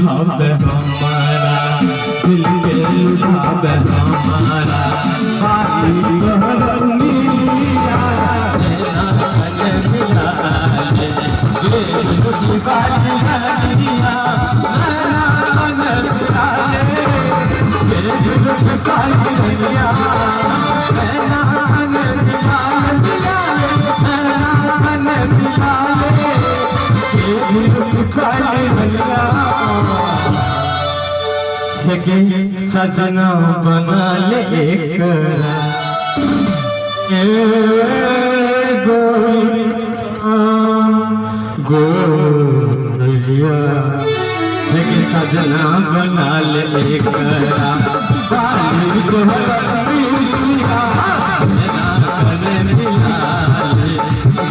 लुभावे हमारा, दिल के लुभावे हमारा। बाली बहरनिया नैना कने मिला ले, ये लुटी बाली बहरनिया नैना कने मिला ले, ये लुटी बाली बहरनिया नैना कने मिला ले, नैना कने मिला ले, ये लुटी बाली बहरनिया। सजना बना ले एक गोरिया, सजना बना ले एक बाली बहरनिया नैना कने मिला ले,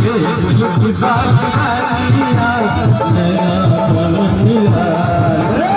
ये लुटी बाली बहरनिया नैना कने मिला ले।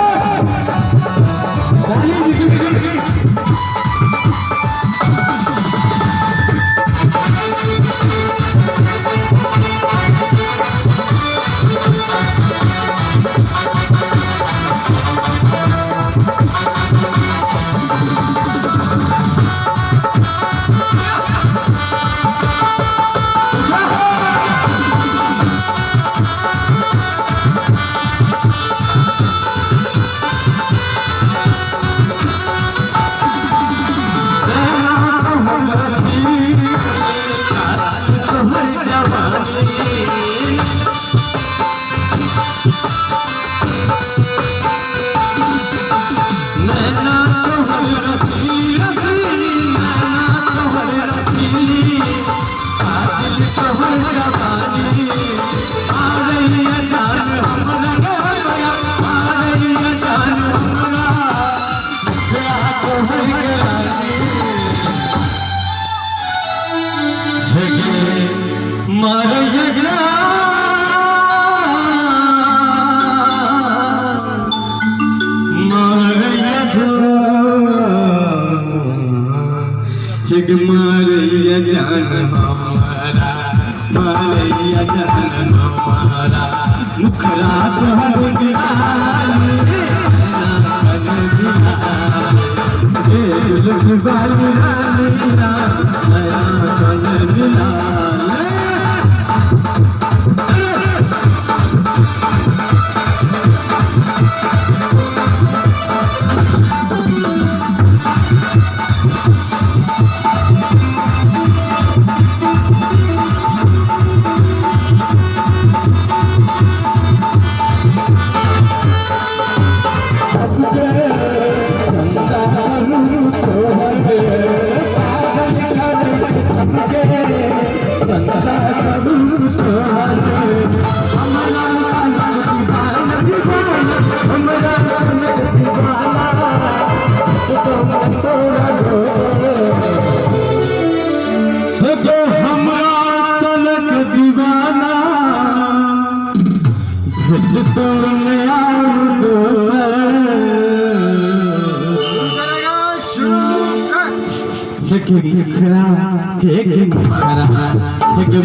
मारैया जान हमारा, मारैया जान हमारा, मुखरा तोहर दिलाले नैना कने मिला ले, ये लुटी बाली बहरनिया नैना कने मिला ले।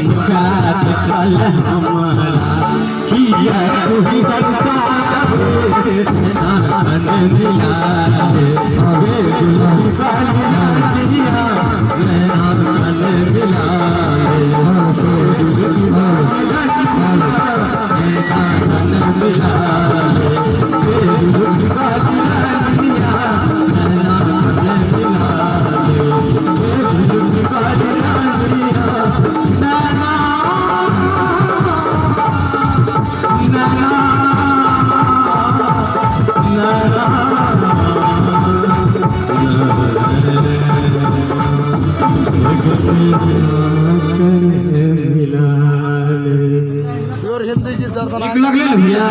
मुखरा देखल हमारा, किया तू ही बरसा नैना कने मिला ले, ये लुटी बाली बहरनिया नैना कने मिला ले, ये लुटी बाली बहरनिया नैना कने मिला ले, ये लुटी बाली बहरनिया नैना कने मिला ले, ये लुटी बाली बहरनिया नैना हिंदी की निकल भैया।